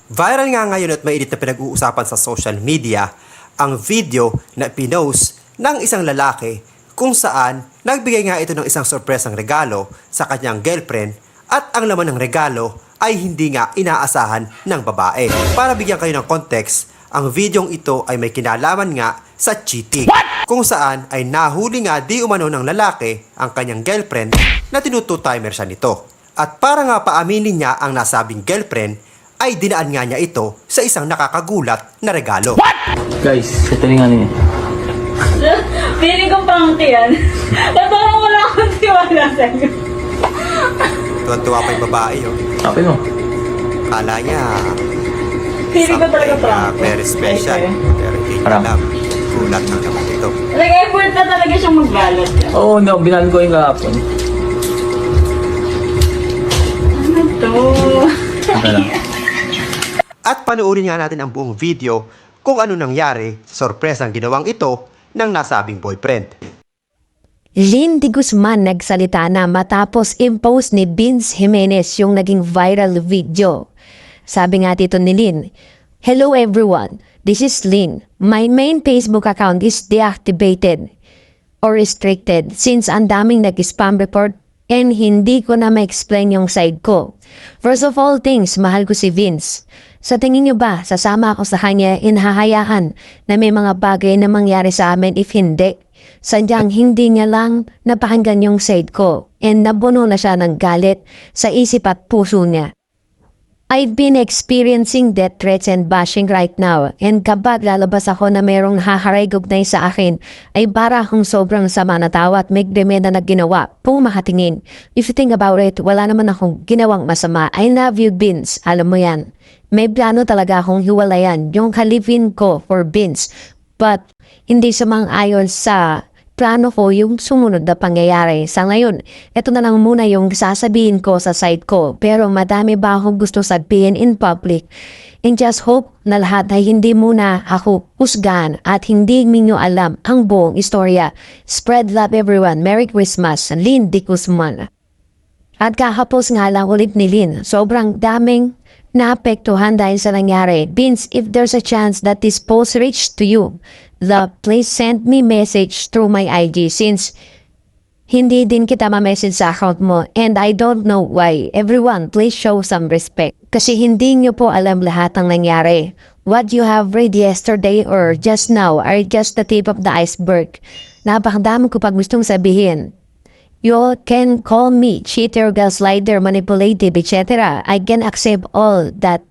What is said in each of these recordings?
Viral nga ngayon at mainit na pinag-uusapan sa social media ang video na pinost ng isang lalaki kung saan nagbigay nga ito ng isang sorpresang regalo sa kanyang girlfriend at ang laman ng regalo ay hindi nga inaasahan ng babae. Para bigyan kayo ng context, ang videong ito ay may kinalaman nga sa cheating. Kung saan ay nahuli nga di umano ng lalaki ang kanyang girlfriend na tinutu-timer siya nito. At para nga paaminin niya ang nasabing girlfriend, ay dinaan nga niya ito sa isang nakakagulat na regalo. Guys, ito nga niya. Feeling ko pangki yan. Ba't parang wala akong tiwala sa'yo? Tuwan-tuwa pa yung babae, oh. Sabi mo. Kala niya Feeling ko talaga prank. very special. Okay. Pero hindi niya Parang- alam. Gulat lang naman ito. Nag-effort na talaga siyang magbalot. Oo, no, binalo ko yung kahapon. Ano to? Ito lang. At panoorin nga natin ang buong video kung ano nangyari sa sorpresang ginawang ito ng nasabing boyfriend. Lynn de Guzman nagsalita na matapos impose ni Vince Jimenez yung naging viral video. Sabi nga dito ni Lynn, "Hello everyone, this is Lynn. My main Facebook account is deactivated or restricted since ang daming nag-spam report and hindi ko na ma-explain yung side ko. First of all things, mahal ko si Vince. Sa tingin niyo ba, sasama ako sa kanya inhahayaan na may mga bagay na mangyari sa amin if hindi? Sadyang hindi niya lang napakinggan yung side ko and nabuno na siya ng galit sa isip at puso niya. I've been experiencing death threats and bashing right now and kapag lalabas ako na merong haharigugnaw sa akin ay para akong sobrang sama na tawa at may demanda na ginawa kung makatingin. If you think about it, wala naman akong ginawang masama. I love you, Vince. Alam mo yan. May plano talaga akong hiwalayan yung kalivin ko for Vince. But hindi sumang-ayon sa plano ko yung sumunod na pangyayari. Sa ngayon, ito na lang muna yung sasabihin ko sa side ko. Pero madami ba akong gusto sabihin in public? And just hope na lahat ay hindi muna ako husgahan at hindi ninyo alam ang buong istorya. Spread love everyone. Merry Christmas. Lynn de Guzman. At kakapos nga lang ulit ni Lynn, sobrang daming naapektuhan dahil sa nangyari. Vince, if there's a chance that this post reached to you, please send me message through my IG since hindi din kita ma-message sa account mo and I don't know why. Everyone, please show some respect. Kasi hindi nyo po alam lahat ng nangyari. What you have read yesterday or just now are just the tip of the iceberg. Napakadami ko pag gustong sabihin. You can call me cheater, gaslighter, manipulative, etc. I can accept all that.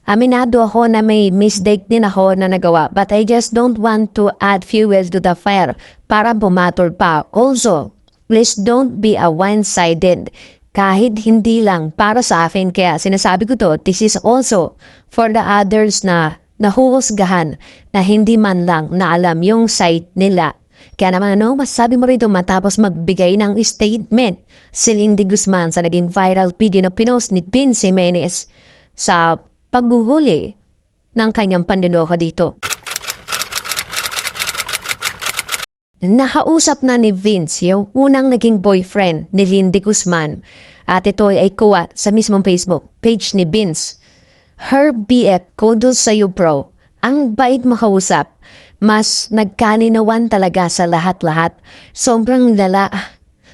Aminado ako na may mistake din ako na nagawa but I just don't want to add fuel to the fire para bumatol pa. Also, please don't be a one-sided. Kahit hindi lang para sa akin kaya sinasabi ko to, this is also for the others na nahuhusgahan na hindi man lang na alam yung side nila. Kaya naman masasabi mo rito matapos magbigay ng statement si Lynn de Guzman sa naging viral video na pinost ni Vince Jimenez sa paghuhuli ng kanyang panloloko dito. Nakausap na ni Vince yung unang naging boyfriend ni Lynn de Guzman at ito ay kuha sa mismong Facebook page ni Vince. Her BF, kudos sa'yo bro. Ang bait makausap. Mas nagkalinawan talaga sa lahat-lahat. Sobrang lala.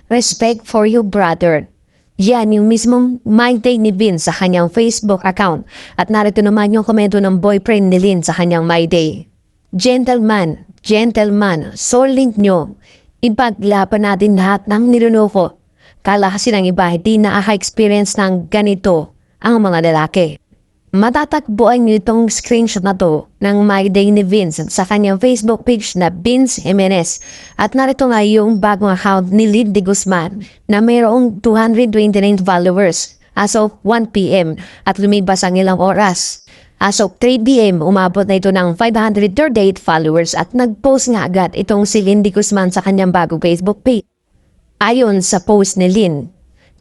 Respect for you, brother. Yan yung mismong my day ni Vince sa kanyang Facebook account. At narito naman yung komento ng boyfriend ni Lynn sa kanyang my day. Gentleman, so link nyo. Ipaglaban natin lahat ng nilunoko. Kala kasi ng iba, hindi nakaka-experience ng ganito ang mga lalaki. Matatagpuan niyo itong screenshot na to ng My Day ni Vince sa kanyang Facebook page na Vince Jimenez. At narito nga yung bagong account ni Lynn de Guzman na mayroong 229 followers as of 1 p.m. at lumipas ang ilang oras. As of 3 p.m. umabot na ito ng 538 followers at nag-post nga agad itong si Lynn de Guzman sa kanyang bagong Facebook page. Ayon sa post ni Lynn,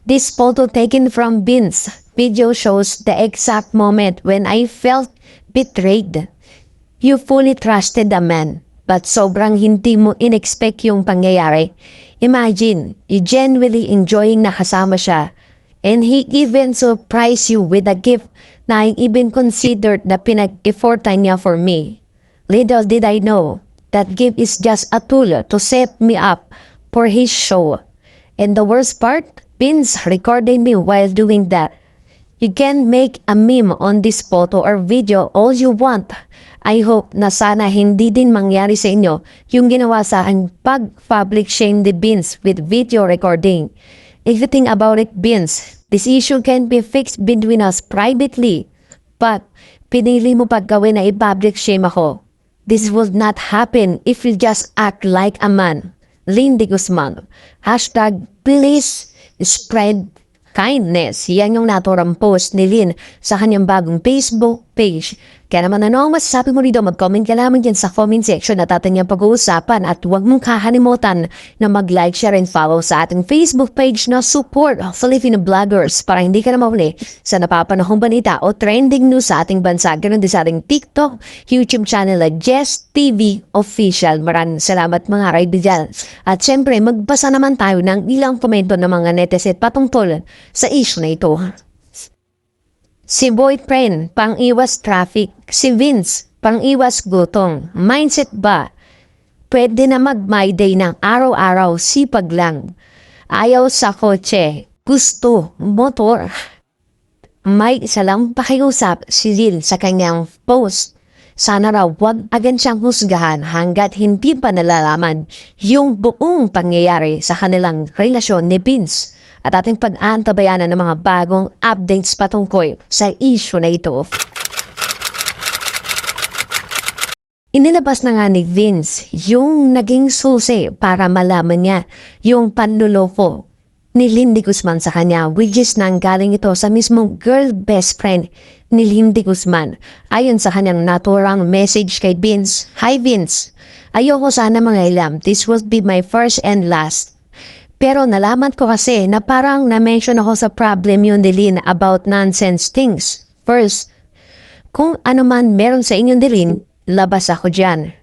this photo taken from Vince video shows the exact moment when I felt betrayed. You fully trusted a man, but sobrang hindi mo in-expect yung pangyayari. Imagine, you genuinely enjoying na kasama siya, and he even surprised you with a gift na I even considered na pinag-effortan niya for me. Little did I know that gift is just a tool to set me up for his show. And the worst part, Vince recorded me while doing that. You can make a meme on this photo or video all you want. I hope na sana hindi din mangyari sa inyo yung ginawa sa akin pag-public shame ni Vince with video recording. If you think about it, Vince, this issue can be fixed between us privately. But, pinili mo pag gawin na i-public shame ako. This would not happen if you just act like a man. Lindy Guzman. Hashtag, please spread kindness. Yan yung naturang post ni Lynn sa kanyang bagong Facebook page. Kaya naman ano ang masasabi mo rito? Mag-comment ka lamang dyan sa comment section at ating yung pag-uusapan at huwag mong kakalimutan na mag-like, share, and follow sa ating Facebook page na Support Filipino Vloggers para hindi ka na mahuli sa napapanahong balita o trending news sa ating bansa. Ganun din sa ating TikTok, YouTube channel at Jess TV Official. Maraming salamat mga kaibigan. At syempre, magbasa naman tayo ng ilang komento ng mga netizen patungkol sa issue na ito. Si boyfriend, pang-iwas traffic. Si Vince, pang-iwas gutom. Mindset ba? Pwede na mag-my day ng araw-araw, sipag lang. Ayaw sa kotse, gusto, motor. May isa lang pakiusap si Lynn sa kanyang post. Sana raw wag agad siyang husgahan hanggat hindi pa nalalaman yung buong pangyayari sa kanilang relasyon ni Vince. At ating pag-aantabayanan ng mga bagong updates patungkol sa issue na ito. Inilabas na nga ni Vince yung naging susi para malaman niya yung panluloko ni Lindy Guzman sa kanya, which is nanggaling ito sa mismong girl best friend ni Lindy Guzman. Ayon sa kanyang naturang message kay Vince, "Hi Vince, ayoko sana mangailam. This will be my first and last. Pero nalaman ko kasi na parang na-mention ako sa problem yun ni Lynn about nonsense things. First, kung ano man meron sa inyong Lynn, labas ako dyan.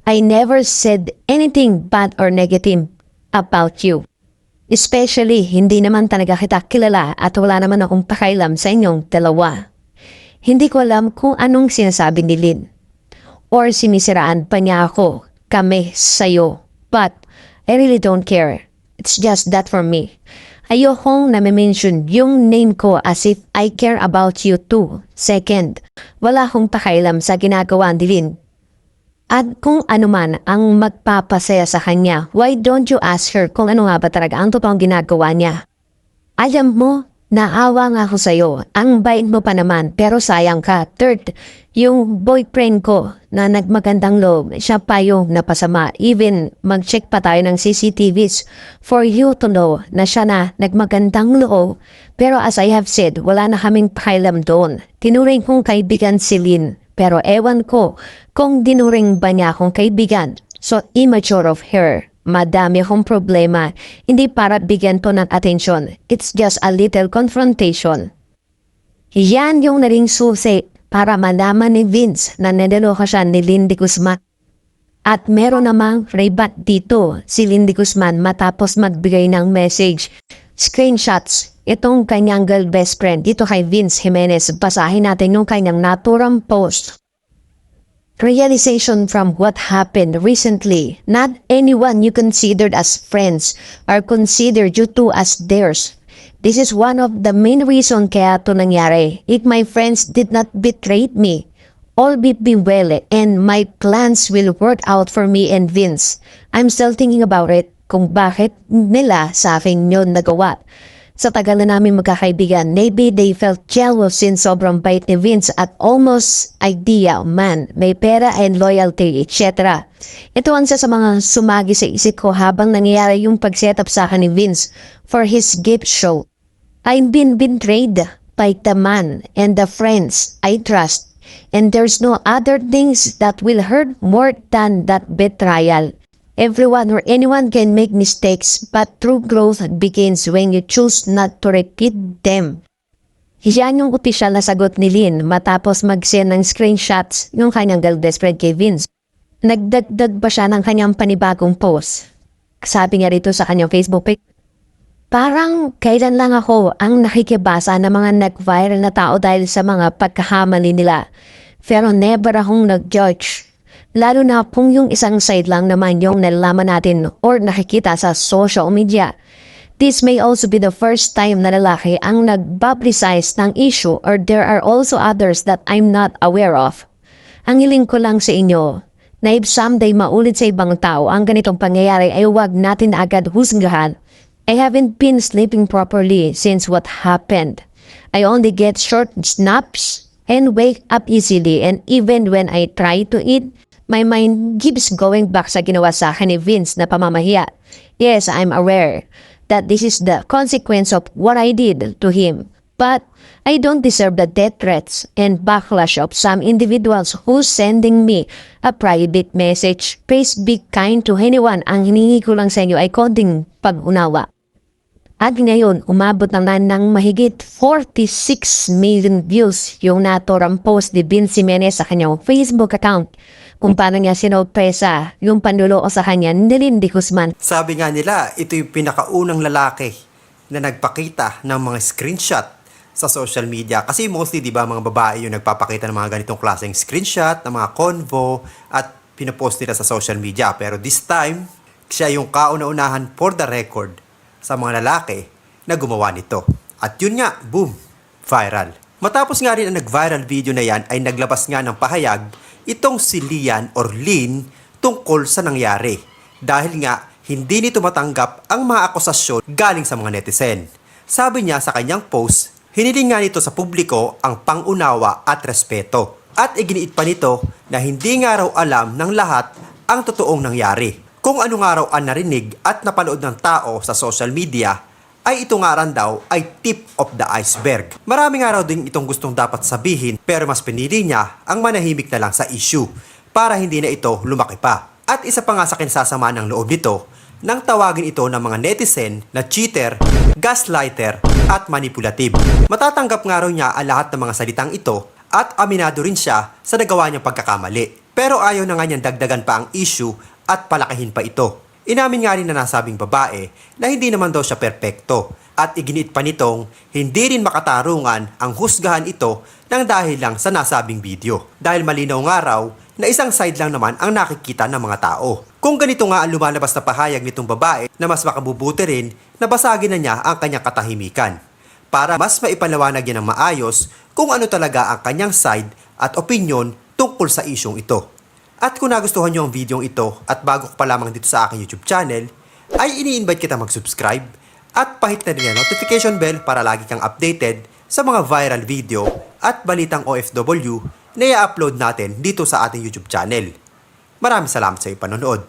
I never said anything bad or negative about you. Especially, hindi naman talaga kita kilala at wala naman akong pakailam sa inyong dalawa. Hindi ko alam kung anong sinasabi ni Lynn. Or sinisiraan pa niya ako, kami, sayo. But, I really don't care. It's just that for me. Ayokong nami-mention yung name ko as if I care about you too. Second, wala akong pakailam sa ginagawa ni Lynn. At kung ano man ang magpapasaya sa kanya, why don't you ask her kung ano nga ba talaga ang totoong ginagawa niya? Alam mo, naawa nga ako sa'yo. Ang bait mo pa naman, pero sayang ka. Third, yung boyfriend ko na nagmagandang loob, siya pa yung napasama. Even mag-check pa tayo ng CCTVs for you to know na siya na nagmagandang loob. Pero as I have said, wala na kaming pakialam doon. Tinuring kong kaibigan si Lynn, pero ewan ko kung dinuring ba niya akong kaibigan. So immature of her. Madami akong problema. Hindi para bigyan to ng atensyon. It's just a little confrontation. Yan yung naring susi para malaman ni Vince na niloloko siya ni Lindy Guzman. At meron namang rebat dito si Lindy Guzman matapos magbigay ng message. Screenshots. Itong kanyang girl best friend dito kay Vince Jimenez. Basahin natin yung kanyang naturang post. Realization from what happened recently. Not anyone you considered as friends or considered you two as theirs. This is one of the main reason kaya ito nangyari. If my friends did not betray me, all will be well and my plans will work out for me and Vince. I'm still thinking about it kung bakit nila sa akin yun nagawa. Sa tagal na namin magkakaibigan, maybe they felt jealous since sobrang bait ni Vince at almost idea, man, may pera and loyalty, etc. Ito ang isa sa mga sumagi sa isip ko habang nangyayari yung pag-setup sa akin ni Vince for his gift show. I've been betrayed by the man and the friends I trust, and there's no other things that will hurt more than that betrayal. Everyone or anyone can make mistakes, but true growth begins when you choose not to repeat them. Yan yung opisyal na sagot ni Lynn matapos mag-send ng screenshots yung kanyang girl best friend kay Vince. Nagdagdag ba siya ng kanyang panibagong post? Sabi nga rito sa kanyang Facebook page, Parang kailan lang ako ang nakikibasa ng mga nag-viral na tao dahil sa mga pagkahamali nila. Pero never akong nag-judge. Lalo na kung yung isang side lang naman yung nalalaman natin or nakikita sa social media. This may also be the first time na lalaki ang nag-publicize ng issue or there are also others that I'm not aware of. Ang hiling ko lang sa inyo, na if someday maulit sa ibang tao ang ganitong pangyayari ay huwag natin agad husgahan. I haven't been sleeping properly since what happened. I only get short naps and wake up easily, and even when I try to eat, my mind keeps going back sa ginawa sa akin ni Vince na pamamahiya. Yes, I'm aware that this is the consequence of what I did to him. But I don't deserve the death threats and backlash of some individuals who's sending me a private message. Please be kind to anyone. Ang hiningi ko lang sa inyo ay konting pag-unawa. At ngayon, umabot naman ng mahigit 46 million views yung naturang post ni Vince Jimenez sa kanyang Facebook account kung paano niya sinurpresa yung panluloko sa kanya ni Lindy Guzman. Sabi nga nila, ito yung pinakaunang lalaki na nagpakita ng mga screenshot sa social media. Kasi mostly, di ba, mga babae yung nagpapakita ng mga ganitong klaseng screenshot, ng mga convo, at pinopost nila sa social media. Pero this time, siya yung kauna-unahan for the record sa mga lalaki na gumawa nito. At yun nga, boom, viral. Matapos nga rin ang nag-viral video na yan, ay naglabas nga ng pahayag itong si Lian or Lin tungkol sa nangyari. Dahil nga, hindi nito matanggap ang mga akusasyon galing sa mga netizen. Sabi niya sa kanyang post, hiniling nga nito sa publiko ang pangunawa at respeto. At iginiit pa nito na hindi nga raw alam ng lahat ang totoong nangyari. Kung ano nga raw ang narinig at napanood ng tao sa social media, ay ito nga ran daw ay tip of the iceberg. Marami nga raw din itong gustong dapat sabihin pero mas pinili niya ang manahimik na lang sa issue para hindi na ito lumaki pa. At isa pa nga sa kinsasama ng loob nito, nang tawagin ito ng mga netizen na cheater, gaslighter at manipulative. Matatanggap nga raw niya ang lahat ng mga salitang ito at aminado rin siya sa nagawa niyang pagkakamali. Pero ayaw na nga niyang dagdagan pa ang issue at palakihin pa ito. Inamin nga rin na nasabing babae na hindi naman daw siya perpekto at iginiit pa nitong hindi rin makatarungan ang husgahan ito nang dahil lang sa nasabing video. Dahil malinaw nga raw na isang side lang naman ang nakikita ng mga tao. Kung ganito nga ang lumalabas na pahayag nitong babae na mas makabubuti rin na basagin na niya ang kanyang katahimikan para mas maipaliwanag niya ng maayos kung ano talaga ang kanyang side at opinion tungkol sa isyong ito. At kung nagustuhan nyo ang video ito at bago ka pa lamang dito sa aking YouTube channel, ay ini-invite kita mag-subscribe at pahit na rin ang notification bell para lagi kang updated sa mga viral video at balitang OFW na i-upload natin dito sa ating YouTube channel. Maraming salamat sa iyong panonood.